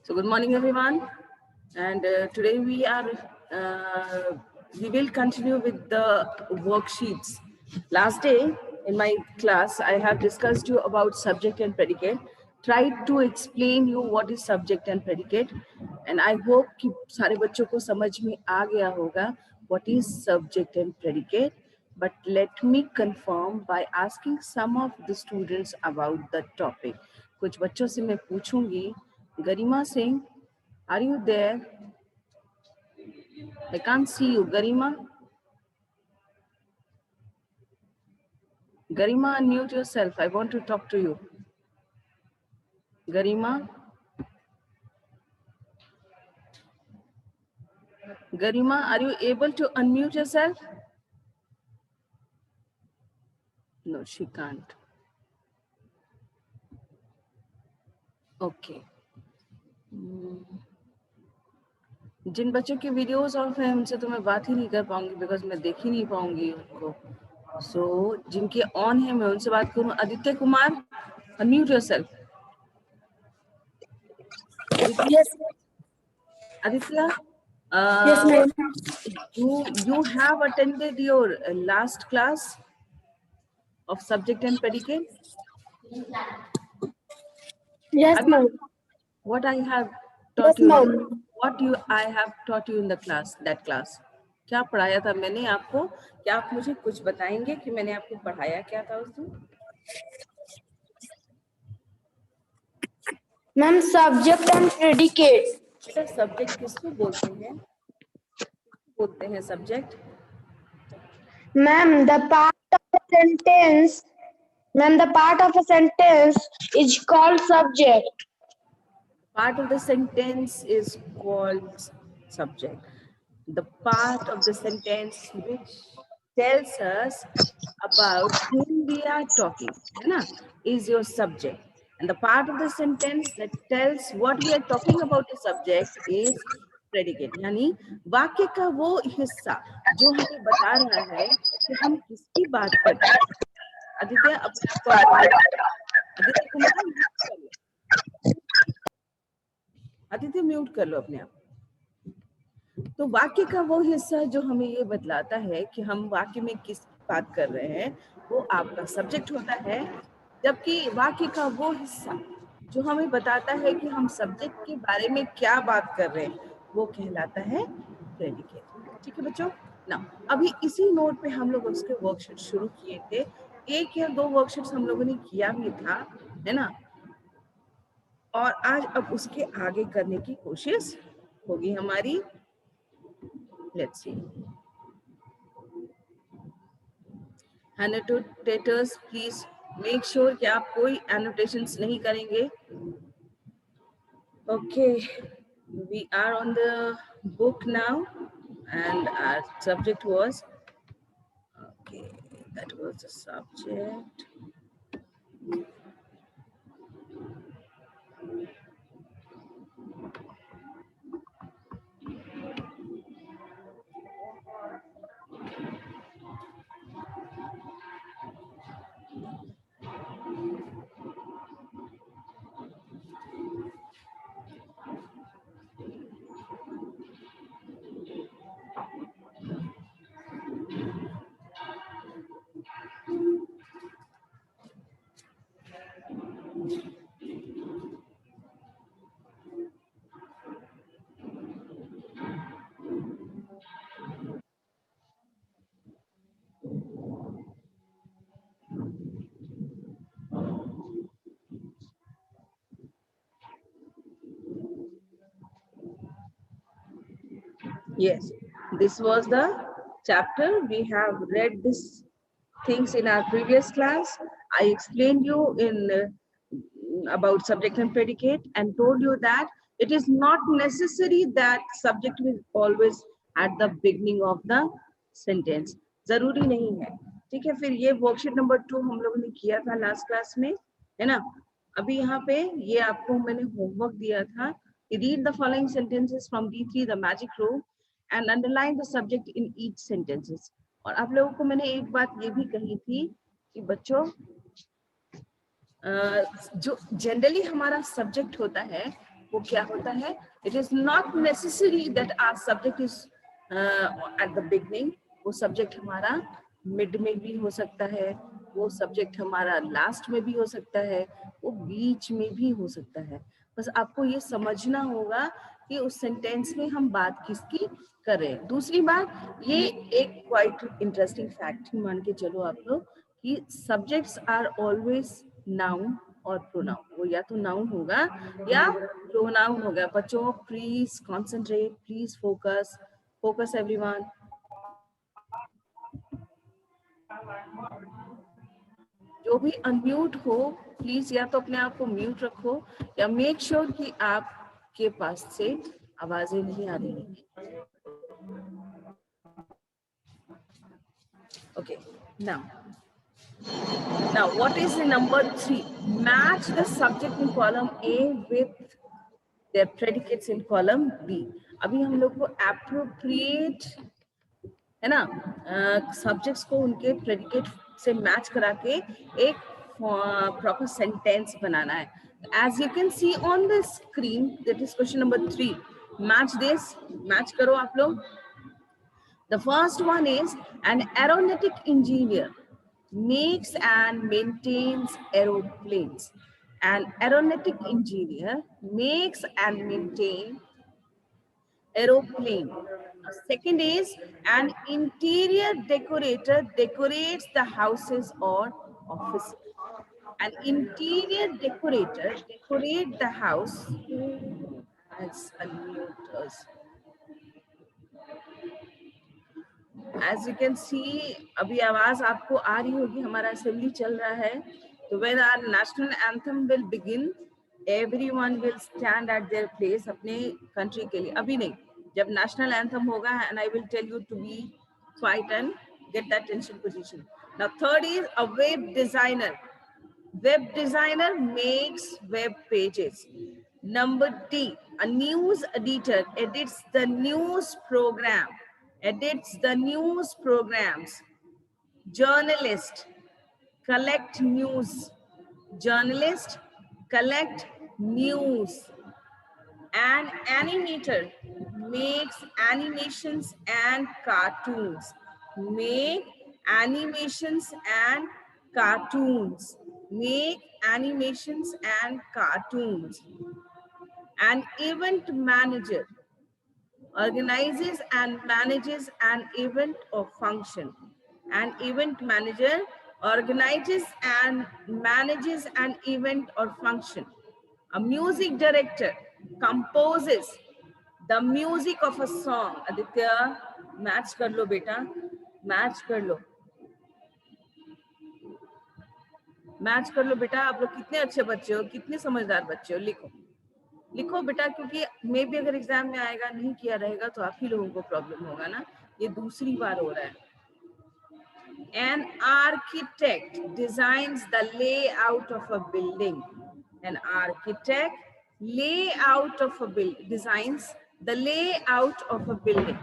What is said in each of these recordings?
So good morning, everyone. And today we will continue with the worksheets. Last day in my class, I have discussed you about subject and predicate. Tried to explain you what is subject and predicate. And I hope कि सारे बच्चों को समझ में आ गया होगा what is subject and predicate. But let me confirm by asking some of the students about the topic. कुछ बच्चों से मैं पूछूंगी. Garima Singh, are you there? I can't see you. Garima? Garima, unmute yourself. I want to talk to you. Garima? Garima, are you able to unmute yourself? No, she can't. Okay. जिन बच्चों की videos of है उनसे तो मैं बात ही नहीं कर पाऊंगी बिकॉज मैं देख ही नहीं पाऊंगी उनको. सो जिनके ऑन है मैं उनसे बात करूं. Aditya Kumar, unmute yourself. Yes. Aditya, Yes, ma'am. you have attended your last class of subject and predicate. Yes, ma'am. What I have Yes, taught you, ma'am. I have taught you in the class, that class. क्या पढ़ाया था मैंने आपको? क्या आप मुझे कुछ बताएंगे कि मैंने आपको पढ़ाया क्या था उस दिन? Ma'am, subject and predicate. बेटा सब्जेक्ट किसको बोलते हैं? बोलते हैं subject? Ma'am, the part of a sentence. Ma'am, the part of a sentence is called subject. Part of the sentence is called subject. The part of the sentence which tells us about whom we are talking, है ना, is your subject. And the part of the sentence that tells what we are talking about the subject is predicate. यानी वाक्य का वो हिस्सा जो हमें बता रहा है कि हम किसकी बात कर रहे हैं. आदित्य, आदित्य कुमार, आदित्य म्यूट कर लो अपने आप. तो वाक्य का वो हिस्सा जो हमें ये बतलाता है कि हम वाक्य में किस बात कर रहे हैं वो आपका सब्जेक्ट होता है. जबकि वाक्य का वो हिस्सा जो हमें बताता है कि हम सब्जेक्ट के बारे में क्या बात कर रहे हैं वो कहलाता है प्रेडिकेट. ठीक है बच्चों. ना अभी इसी नोट पे हम लोग उसके वर्कशीट शुरू किए थे. 1 या 2 वर्कशीट्स हम लोगों ने किया भी था, है ना, और आज अब उसके आगे करने की कोशिश होगी हमारी. Let's see. Annotators, please make sure कि आप कोई एनोटेशंस नहीं करेंगे. Okay, we are on the book now and our subject was, okay, that was the subject. Yes, this was the chapter. We have read this things in our previous class. I explained you in about subject and predicate and told you that it is not necessary that subject will always at the beginning of the sentence. जरूरी नहीं है. ठीक है, फिर ये worksheet number 2 हम लोगों ने किया था लास्ट क्लास में, है ना. अभी यहाँ पे ये आपको मैंने होमवर्क दिया था. Read the following sentences from D3, the magic rule, and underline the subject in each sentences. और आप लोगों को मैंने एक बात ये भी कही थी कि बच्चों जो जनरली हमारा सब्जेक्ट होता है वो क्या होता है, it is not necessary that our subject is at the beginning, वो सब्जेक्ट हमारा मिड में भी हो सकता है, वो सब्जेक्ट हमारा लास्ट में भी हो सकता है, वो बीच में भी हो सकता है। बस आपको ये समझना होगा कि उस सेंटेंस में हम बात किसकी कर रहे हैं। दूसरी बात, ये एक क्वाइट इंटरेस्टिंग फैक्ट मान के चलो आप लोग कि सब्जेक्ट्स आर ऑलवेज नाउन और प्रोनाउन, वो या तो नाउन होगा या प्रोनाउन होगा। बच्चों please concentrate, please focus, focus everyone. जो भी अनम्यूट हो प्लीज या तो अपने आप को म्यूट रखो या मेक श्योर कि आपके पास से आवाजें नहीं आ रही हैं। Okay, now what is the number 3? Match the subject in column A with their predicates in column B. अभी हम लोग को appropriate है ना, सब्जेक्ट्स को उनके प्रेडिकेट से मैच करा के एक प्रॉपर सेंटेंस बनाना है। As you can see on the screen, that is question number 3। Match this, match करो आप लोग। The first one is an aeronautic engineer makes and maintains aeroplanes. An aeronautic engineer makes and maintains aeroplane. Second is an interior decorator decorates the houses or offices. An interior decorator decorates the house as a neuters. As you can see, अभी आवाज आपको आ रही होगी, हमारा assembly चल रहा है। तो when our national anthem will begin, everyone will stand at their place अपने country के लिए। अभी नहीं, जब national anthem होगा and I will tell you to be quiet and get that attention position. Now third is a web designer. Web designer makes web pages. Number D, a news editor edits the news program. Edits the news programs. Journalist collect news. Journalist collect news. An animator makes animations and cartoons. Make animations and cartoons. Make animations and cartoons. An event manager organizes and manages an event or function. An event manager organizes and manages an event or function. A music director composes the music of a song. Aditya, match kar lo beta, match kar lo. Match कर लो बेटा, आप लोग कितने अच्छे बच्चे हो, कितने समझदार बच्चे हो। लिखो लिखो बेटा, क्योंकि मे भी अगर एग्जाम में आएगा, नहीं किया रहेगा तो आप ही लोगों को प्रॉब्लम होगा ना। ये दूसरी बार हो रहा है। An architect designs the layout of a building. An architect layout of a building designs the layout of a building.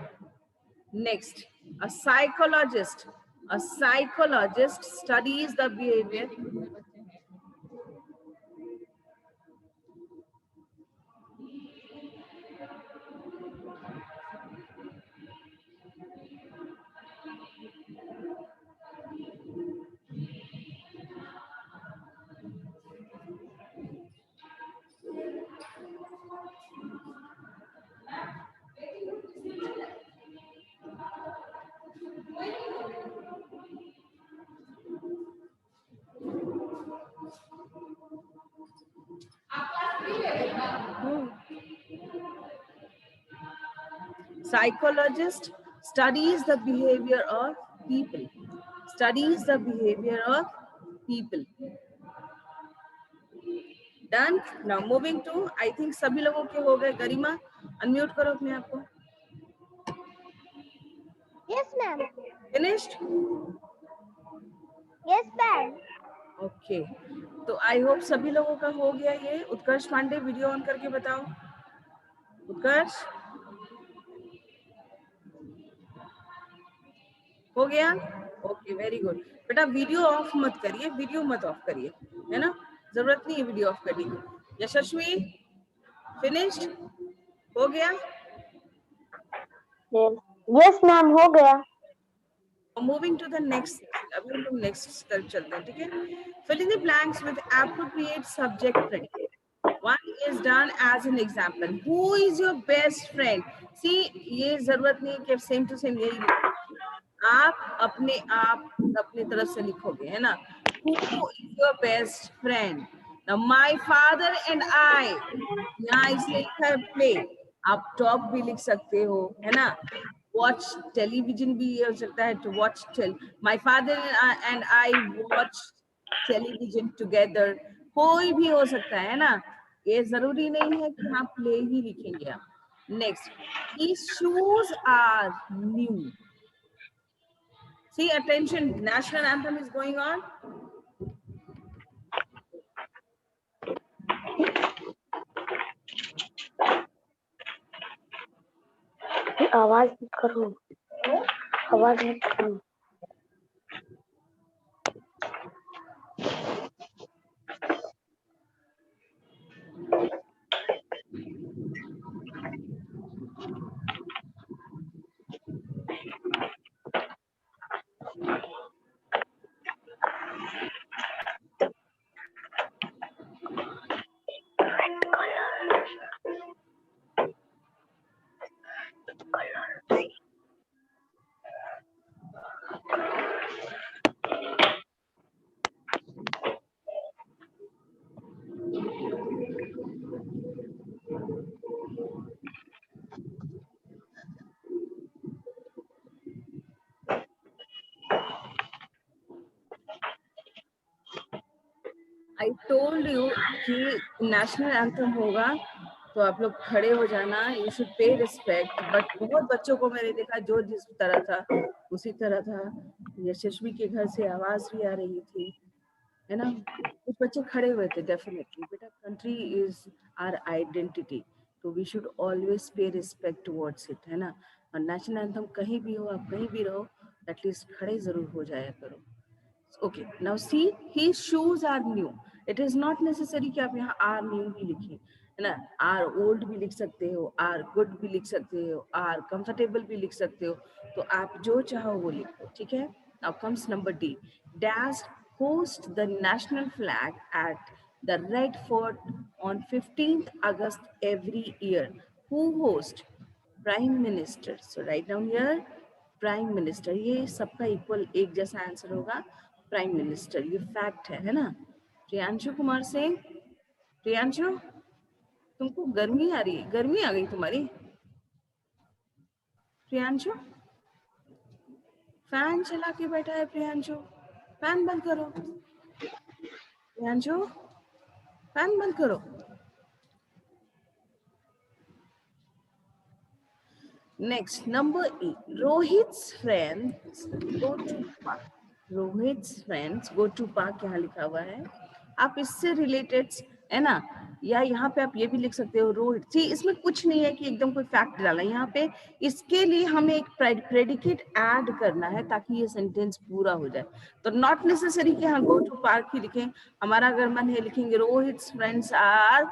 Next, a psychologist. A psychologist studies the behavior. Psychologist studies the behavior of people. Studies the behavior of people. Done. Now moving to, I think सभी लोगों के हो गए। गरिमा, unmute करो अपने आप को। Yes, ma'am. Finished? Yes, ma'am. Okay. तो आई होप सभी लोगों का हो गया ये। उत्कर्ष पांडे, वीडियो ऑन करके बताओ। उत्कर्ष, हो गया? Okay, very good. बेटा वीडियो ऑफ मत करिए, वीडियो मत ऑफ करिए, है ना, जरूरत नहीं है वीडियो ऑफ करने की। यशस्वी, Finished? हो गया? Yes, ma'am, हो गया. Moving to the next, अभी हम लोग next step चलते हैं, ठीक है? Fill in the blanks with appropriate subject predicate. One is done as an example. Who is your best friend? See, ये जरूरत नहीं कि सेम टू सेम यही लिखो. आप अपने तरफ से लिखोगे, है ना? Who is your best friend? Now, my father and I. यहाँ इसलिए लिखा है play. आप talk भी लिख सकते हो, है ना? Watch television भी हो सकता है, to watch my father and I watch television together. कोई भी हो सकता है ना? ये जरूरी नहीं है कि आप play ही लिखेंगे आप. Next, his shoes are new. See, attention, national anthem is going on. आवाज मत करो. आवाज मत करो. I told you कि national anthem होगा तो आप लोग खड़े हो जाना. You should pay respect. But बहुत बच्चों को मैंने देखा जो जिस तरह था उसी तरह था. यशस्वी के घर से आवाज भी आ रही थी, है ना? कुछ बच्चे खड़े हुए थे. डेफिनेटली बेटा, country is our identity, तो we should always pay respect towards it, है ना? और नेशनल एंथम कहीं भी हो, आप कहीं भी रहो, एटलीस्ट खड़े जरूर हो जाया करो. Okay, now see, his shoes are new. It is not necessary कि आप यहाँ are new भी लिखें, है ना? are old भी लिख सकते हो, are good भी लिख सकते हो, are comfortable भी लिख सकते हो. तो आप जो चाहो वो लिखो, ठीक है? Now comes number D. Dash host the national flag at the Red Fort on 15th August every year. Who host? Prime Minister. So write down here prime minister. ये सबका इक्वल एक जैसा आंसर होगा, प्राइम मिनिस्टर. ये fact है ना? प्रियांशु कुमार सिंह, प्रियांशु, तुमको गर्मी आ रही है? गर्मी आ गई तुम्हारी? प्रियांशु, फैन चला के बैठा है प्रियांशु. फैन बंद करो प्रियांशु, फैन बंद करो. Next, number E. Rohit's friends go to park. Rohit's friends go to park यहाँ लिखा हुआ है. आप इससे रिलेटेड, है ना? या यहाँ पे आप ये भी लिख सकते हो रोहित. जी, इसमें कुछ नहीं है कि एकदम कोई फैक्ट डाला. यहाँ पे इसके लिए हमें एक प्रेडिकेट ऐड करना है ताकि ये सेंटेंस पूरा हो जाए. तो नॉट नेसेसरी कि हाँ गो टू पार्क ही लिखें. हमारा अगर मन है लिखेंगे Rohit's friends are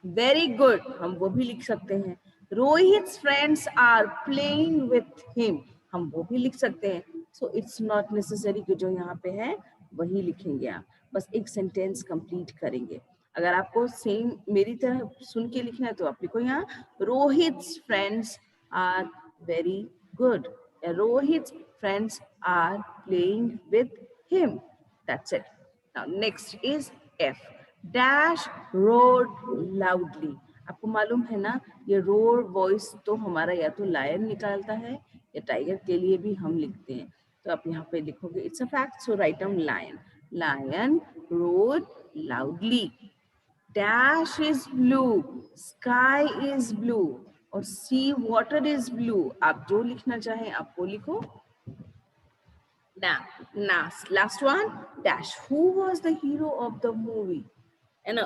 very good, हम वो भी लिख सकते हैं. Rohit's friends are playing with him, हम वो भी लिख सकते हैं. सो इट्स नॉट नेसेसरी कि जो यहाँ पे है वही लिखेंगे आप. बस एक सेंटेंस कंप्लीट करेंगे. अगर आपको सेम मेरी तरह सुन के लिखना है तो आप लिखो यहाँ Rohit's friends are very good, Rohit's friends are playing with him. That's it. Now next is F. Dash roared loudly. आपको मालूम है ना, ये रोर वॉइस तो हमारा या तो लायन निकालता है या टाइगर के लिए भी हम लिखते हैं. तो आप यहाँ पे लिखोगे it's a fact. So write down lion. Lion roared loudly. Dash is blue, sky is blue और sea water is blue. आप जो लिखना चाहें आप वो लिखो. Now, last one. Dash. Who was the hero of the movie? And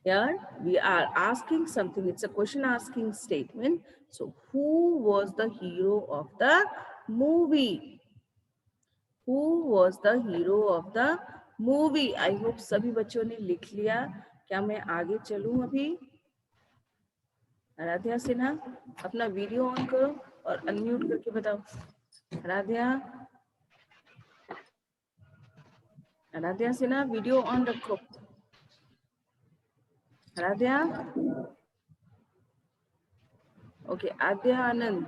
here we are asking something. It's a question asking statement. So, who was the hero of the movie? Who was the hero of the movie? I hope सभी बच्चों ने लिख लिया. क्या मैं आगे चलूं अभी? आराध्या सिन्हा, अपना वीडियो ऑन करो और अनम्यूट करके बताओ। आराध्या, आराध्या सिन्हा, वीडियो ऑन रखो। Aradhya, okay. Adya Anand,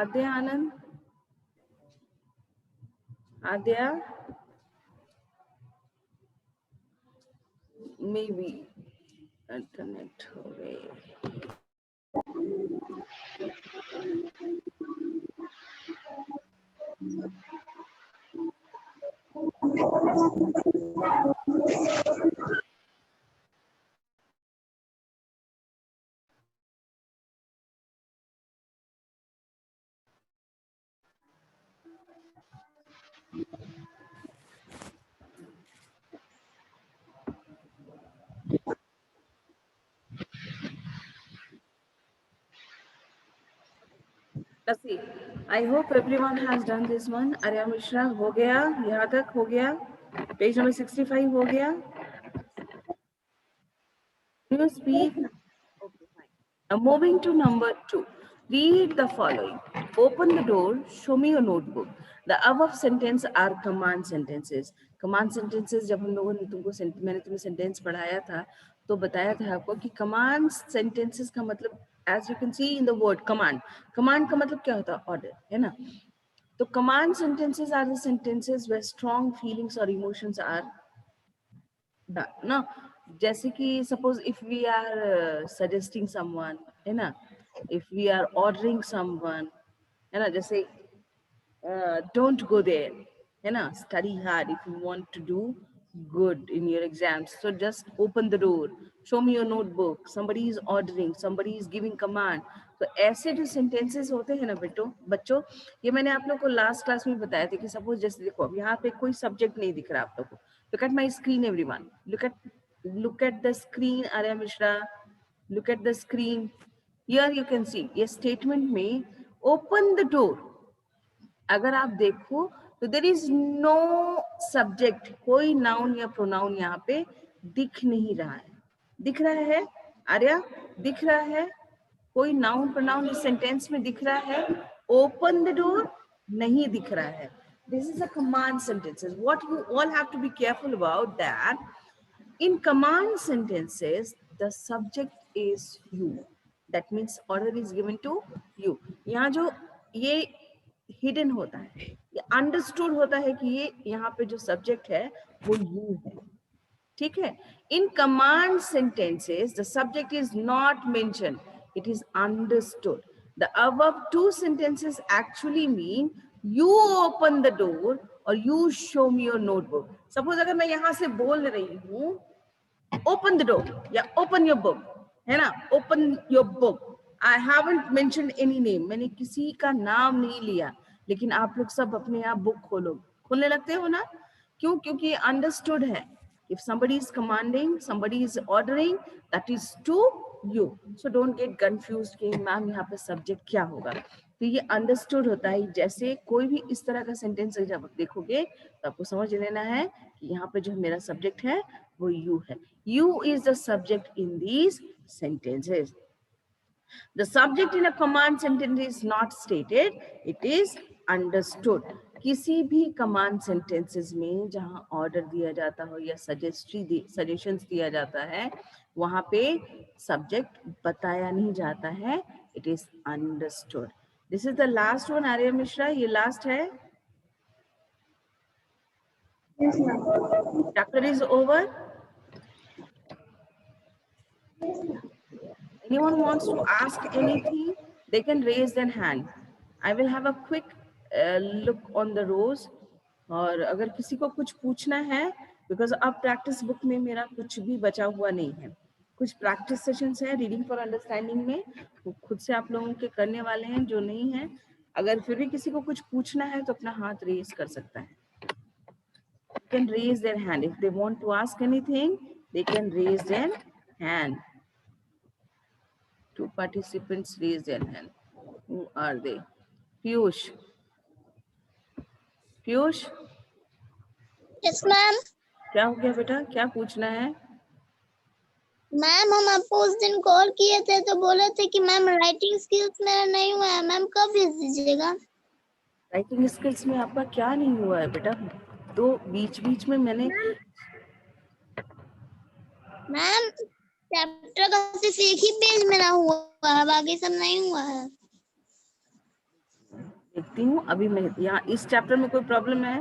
Adya Anand, Adya, maybe internet हो गई। Let's see. I hope everyone has done this one. Arya Mishra हो गया, यहाँ तक हो गया, पेज नंबर 65 हो गया. Do you speak? Okay, fine. Now moving to number 2. Read the following. Open the door, show me your notebook. The above sentence are command sentences. Command sentences जब हम लोगों ने मैंने तुम्हें sentence पढ़ाया था तो बताया था आपको कि command sentences का मतलब as you can see in the word command. Command का मतलब क्या होता है? Order, है ना? तो command sentences are the sentences where strong feelings or emotions are ना. जैसे कि suppose if we are suggesting someone, है ना, if we are ordering someone, है ना, जैसे डोंट गो देयर, है ना, study hard if you want to do good in your exams, so just open the door, show me your notebook, somebody is ordering, somebody is giving command. तो ऐसे जो sentences होते हैं ना बच्चों, ये मैंने आप लोग को लास्ट क्लास में बताया था कि सपोज जैसे देखो अब यहाँ पे कोई सब्जेक्ट नहीं दिख रहा आप लोग को. Look at my screen, everyone. Look at the screen, Arya Mishra. Look at the screen. Here you can see ये statement में open the door. अगर आप देखो तो देर इज नो सब्जेक्ट, कोई नाउन या प्रोनाउन यहाँ पे दिख नहीं रहा है. दिख रहा है आर्या? दिख रहा है कोई नाउन प्रोनाउन इस सेंटेंस में दिख रहा है? ओपन द डोर नहीं दिख रहा है. This is a command sentences. What you all have to be careful about that, in command sentences the subject is you. That means order is given to you. यहाँ जो ये hidden होता है, ये understood होता है कि ये यहाँ पे जो subject है वो you है. ठीक है? In command sentences the subject is not mentioned, it is understood. The above two sentences actually mean you open the door or you show me your notebook. Suppose अगर मैं यहाँ से बोल रही हूँ open the door या open your book, है ना, open your book. I haven't mentioned any name, मैंने किसी का नाम नहीं लिया, लेकिन आप लोग सब अपने आप बुक खोलने लगते हो ना. क्यों? क्योंकि अंडरस्टूड है. If somebody is commanding, somebody is ordering, that is to you. So don't get confused कि मैम यहाँ पे सब्जेक्ट क्या होगा. तो ये अंडरस्टूड होता है. जैसे कोई भी इस तरह का सेंटेंस जब आप देखोगे तो आपको समझ लेना है कि यहाँ पे जो मेरा सब्जेक्ट है वो you है. You is the subject in these sentences. The subject in a command sentence is not stated, it is understood. किसी भी command sentences में जहां order दिया जाता हो या suggestions दिया जाता है, वहां पे subject बताया नहीं जाता है, it is understood. This is the last one, Arya Mishra, ये last है. Yes, ma'am. Chapter is over. Anyone wants to ask anything, they can raise their hand. I will have a quick look on the rows. और अगर किसी को कुछ पूछना है, because अब practice book में मेरा कुछ भी बचा हुआ नहीं है. कुछ practice sessions है reading for understanding में, वो खुद से आप लोगों के करने वाले हैं. जो नहीं है, अगर फिर भी किसी को कुछ पूछना है तो अपना हाथ रेज कर सकता है. You can raise their hand. If they want to ask anything, they can raise their hand. Two participants raise their hand. Who are they? Piyush. Piyush, Yes, ma'am. क्या हो गया बेटा? क्या पूछना है? मैम हम आपको उस दिन कॉल किए थे तो बोले थे कि मैम राइटिंग स्किल्स मेरा नहीं हुआ है, मैम कब भेज दीजिएगा। राइटिंग स्किल्स में आपका क्या नहीं हुआ है बेटा? तो बीच बीच में मैंने मैम चैप्टर का सिर्फ एक ही पेज मेरा हुआ है, बाकी सब नहीं हुआ है। देखती हूँ अभी मैं यहाँ इस चैप्टर में कोई प्रॉब्लम है?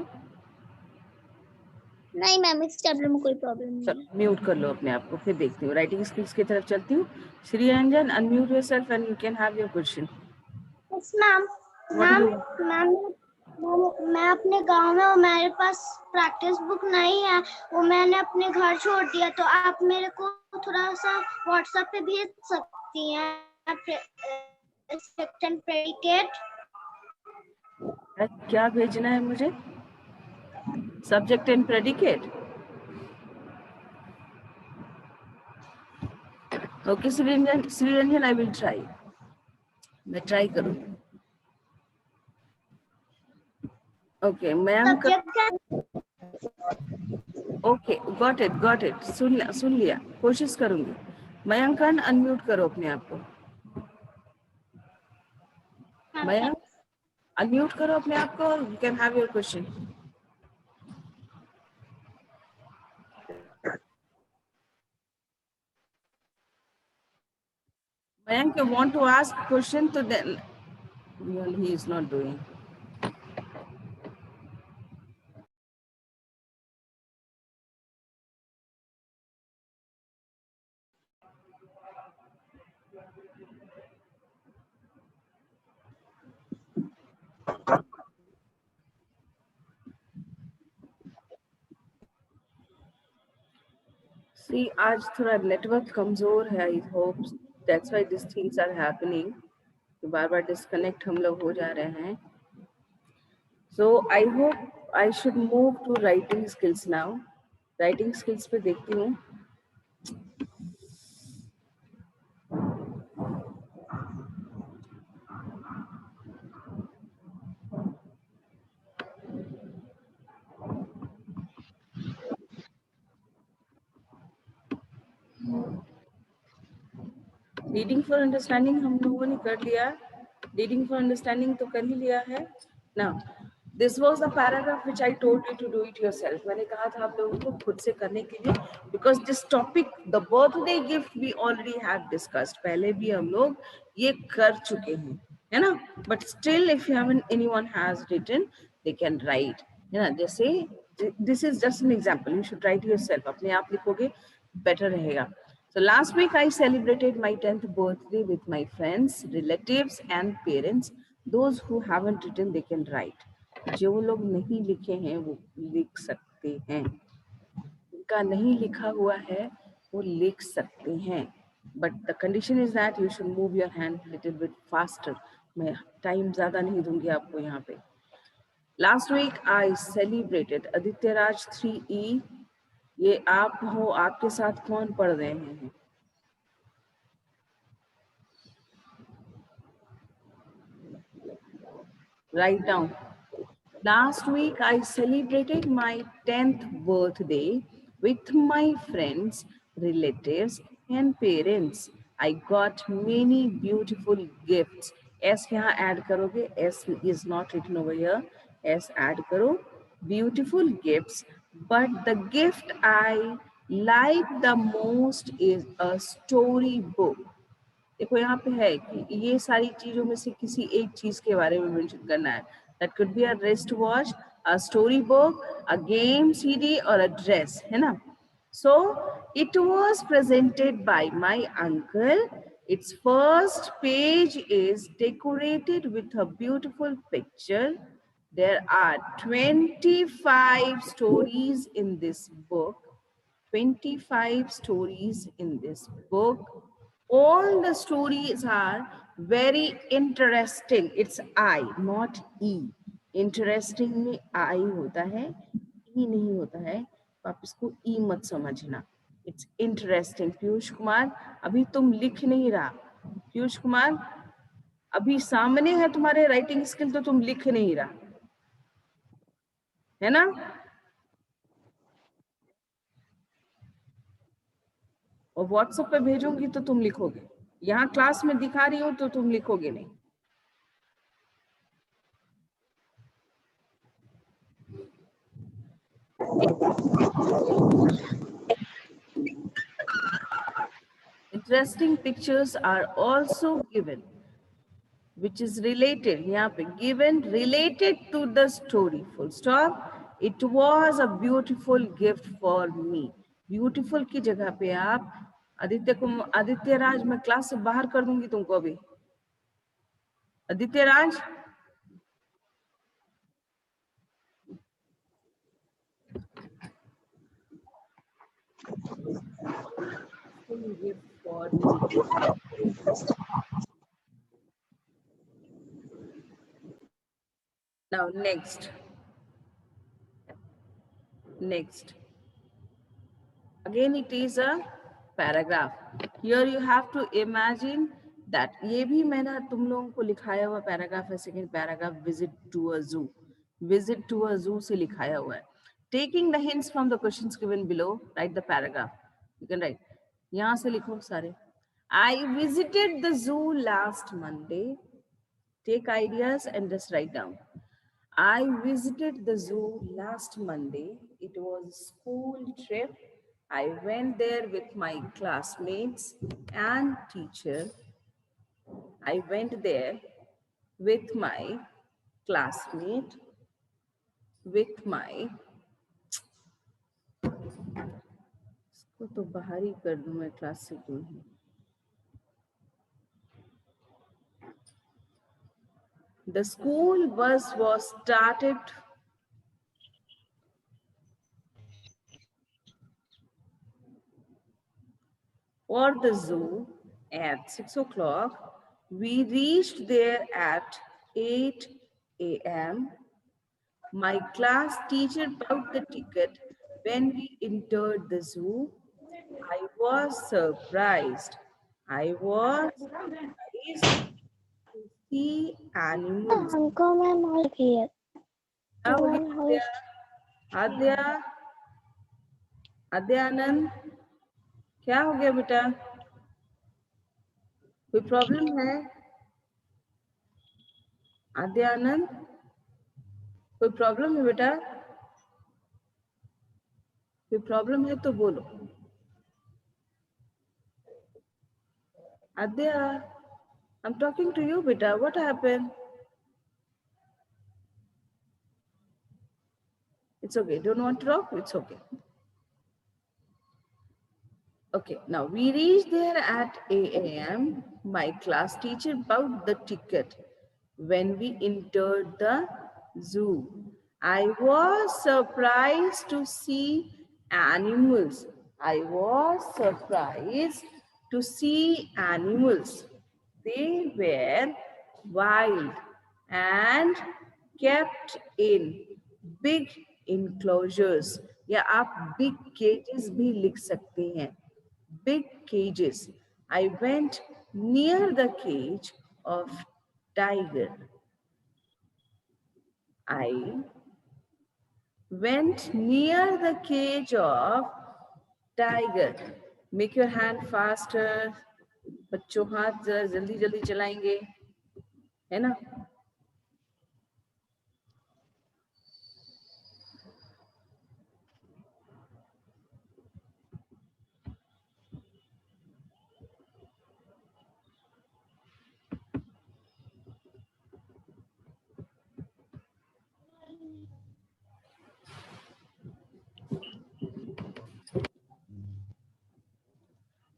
नहीं मैम इस चैप्टर में कोई प्रॉब्लम नहीं है। चलो म्यूट कर लो अपने आप को, फिर देखती हूँ। राइटिंग स्किल्स की तरफ चलती हूँ। Shri Ranjan, unmute yourself and you can have your question. Yes ma'am. What ma'am do ma'am मैं अपने गांव में हूँ, मेरे पास प्रैक्टिस बुक नहीं है, वो मैंने अपने घर छोड़ दिया, तो आप मेरे को थोड़ा सा व्हाट्सएप पे भेज सकती हैं सेक्शन प्रेडिकेट। क्या भेजना है मुझे? Subject and predicate. Okay Shri Ranjan, I will try. मैं ट्राई करूँगी। ओके मैम का, ओके गॉट इट, सुन लिया, कोशिश करूंगी। मयंकन अनम्यूट करो अपने आप को। मयंक अनम्यूट करो अपने आप को, you can have your question. Mayank, you want to ask question to then? Well, he is not doing. See, आज थोड़ा नेटवर्क कमजोर है। I hope that's why these things are happening. Bar bar disconnect हम लोग हो जा रहे हैं। So I hope I should move to writing skills now. Writing skills पे देखती हूँ। रीडिंग फॉर अंडरस्टैंडिंग हम लोगों ने कर लिया। रीडिंग फॉर अंडरस्टैंडिंग तो कर ही लिया है ना। This was the paragraph which I told you to do it yourself. मैंने कहा था आप लोगों को खुद से करने के लिए, because this topic the birthday gift we already have discussed, पहले भी हम लोग ये कर चुके हैं, है ना। But still if you haven't anyone has written they can write, है ना। जैसे this is just an example, you should write yourself, अपने आप लिखोगे बेटर रहेगा। So last week I celebrated my 10th birthday with my friends, relatives and parents. Those who haven't written they can write. जो लोग नहीं लिखे हैं वो लिख सकते हैं, उनका नहीं लिखा हुआ है वो लिख सकते हैं। But the condition is that you should move your hand little bit faster. मैं टाइम ज्यादा नहीं दूंगी आपको यहाँ पे। Last week I celebrated Aditya Raj 3E। ये आप हो, आपके साथ कौन पढ़ रहे हैं? Write down. Last week I celebrated my 10th birthday with my friends, relatives and parents. I got many beautiful gifts. S यहाँ add करोगे, S is not written over here. S add करो, beautiful gifts. But the gift I like the most is a storybook. देखो यहाँ पे है कि ये सारी चीजों में से किसी एक चीज के बारे में मेंशन करना है। That could be a wrist watch, a story book, a game CD और अ ड्रेस, है ना। So it was presented by my uncle. It's first page is decorated with a beautiful picture. There are 25 stories in this book. 25 stories in this book. All the stories are very interesting. It's I, not E. Interesting में I होता है, E नहीं होता है, तो आप इसको E मत समझना। It's interesting. पीयूष कुमार, अभी तुम लिख नहीं रहा। पीयूष कुमार, अभी सामने है तुम्हारे राइटिंग स्किल, तो तुम लिख नहीं रहा, है ना। और व्हाट्सएप पे भेजूंगी तो तुम लिखोगे, यहाँ क्लास में दिखा रही हो तो तुम लिखोगे नहीं। Interesting pictures are also given, which is related, यहाँ पे given related to the story, full stop. It was a beautiful gift for me. Beautiful की जगह पे आप आदित्य राज, मैं क्लास से बाहर कर दूंगी तुमको अभी। Aditya Raj, gift for me. Now next. Again it is a paragraph. Here you have to imagine that ये भी मैंने तुम लोगों को लिखाया हुआ पैराग्राफ है, second paragraph, visit to a zoo. Visit to a zoo से लिखाया हुआ है। Taking the hints from the questions given below, write the paragraph. You can write, यहाँ से लिखो सारे। I visited the zoo last Monday. Take ideas and just write down. I visited the zoo last Monday. It was a school trip. I went there with my classmates and teacher. I went there with my classmate, with my, इसको तो बाहर ही कर दूं मैं, class से दूर ही। The school bus was started for the zoo at 6 o'clock. We reached there at 8 a.m. My class teacher bought the ticket when we entered the zoo. I was surprised. I was surprised to see animals. हमको ma'am और किया क्या हो गया आद्या? आद्यानंद, क्या हो गया बेटा? कोई प्रॉब्लम है? आद्यानंद, कोई प्रॉब्लम है बेटा? कोई प्रॉब्लम है तो बोलो। Adya, I'm talking to you, beta. What happened? It's okay. Don't want to talk? It's okay. Okay, now we reached there at 8 a.m. My class teacher bought the ticket when we entered the zoo. I was surprised to see animals. I was surprised to see animals. They were wild and kept in big enclosures. या आप big cages भी लिख सकते हैं. Big cages. I went near the cage of tiger. I went near the cage of tiger. Make your hand faster. बच्चों हाथ जरा जल्दी जल्दी चलाएंगे, है ना?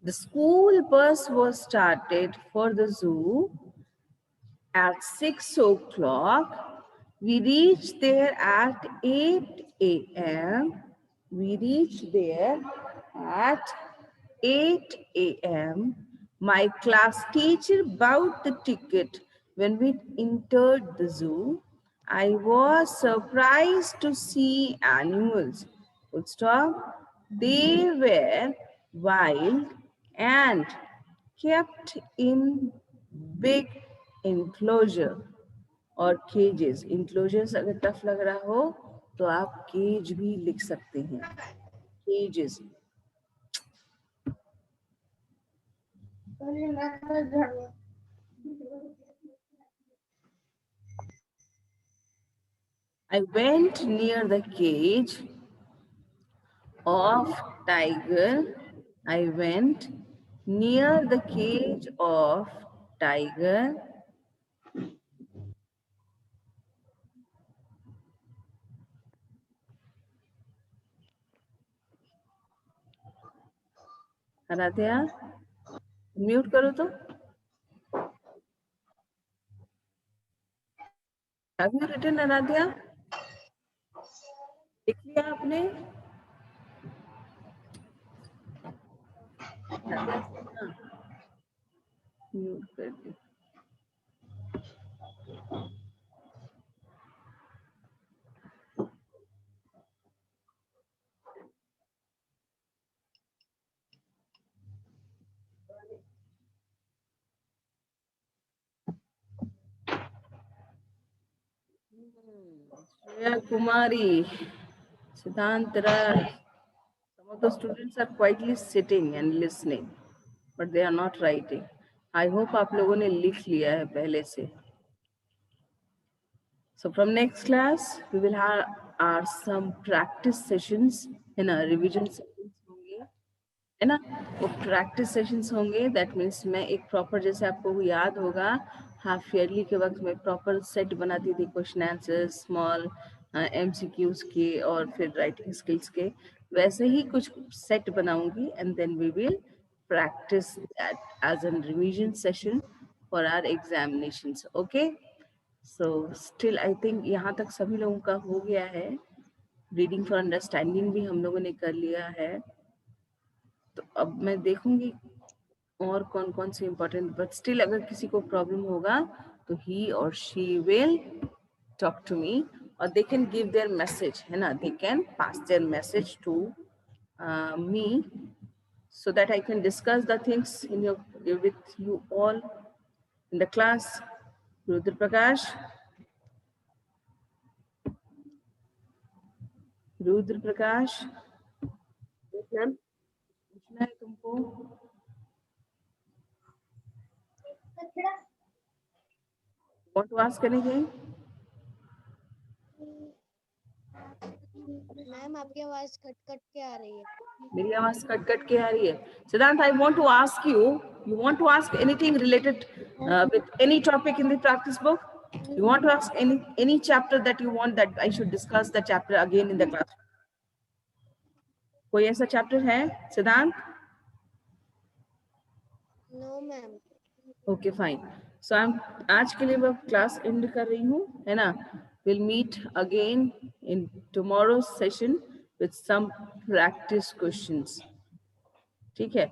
The school bus was started for the zoo at 6 o'clock. We reached there at 8 a.m. We reached there at 8 a.m. My class teacher bought the ticket when we entered the zoo. I was surprised to see animals. Full stop. They were wild and kept in big enclosure और cages. Enclosures अगर tough लग रहा हो तो आप cage भी लिख सकते हैं. Cages. I went near the cage of tiger. I went near the cage of tiger. Aradhya mute करो तो। Have you written Aaradhya? लिख लिया आपने? म्यूट कर दी। Shreya Kumari, Siddhant Raj. Some of the students are quietly sitting and listening, but they are not writing. I hope आप लोगों ने लिख लिया है पहले से. So from next class, we will have our some practice sessions in a revision sessions होंगे, है ना? वो practice sessions होंगे. That means मैं एक proper, जैसे आपको याद होगा हाफ ईयरली के वक्त मैं प्रॉपर सेट बनाती थी क्वेश्चन आंसर स्मॉल MCQs के और फिर राइटिंग स्किल्स के, वैसे ही कुछ सेट बनाऊंगी and then we will practice that as a revision session for our examinations. Okay. So still I think यहाँ तक सभी लोगों का हो गया है. रीडिंग फॉर अंडरस्टैंडिंग भी हम लोगों ने कर लिया है. तो अब मैं देखूंगी और कौन कौन से इम्पोर्टेंट, बट स्टिल अगर किसी को प्रॉब्लम होगा तो ही और she will talk to me और they can give their message, है ना? They can pass their message to me so that I can discuss the things in with you all in the class. Rudra Prakash. Rudra Prakash, ma'am पूछना है तुमको? Want to ask anything? Ma'am आपकी आवाज cut cut के आ रही है. मेरी आवाज कट कट के आ रही है. सिद्धांत, I want to ask you. You want to ask anything related with any topic in the practice book? You want to ask any chapter that you want that I should discuss the chapter again in the class? कोई ऐसा chapter है Siddhant? No ma'am. Okay fine. So I am आज के लिए मैं class and कर रही हूँ, है ना? Will meet again in tomorrow session with some practice questions. ठीक है?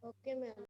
Okay ma'am.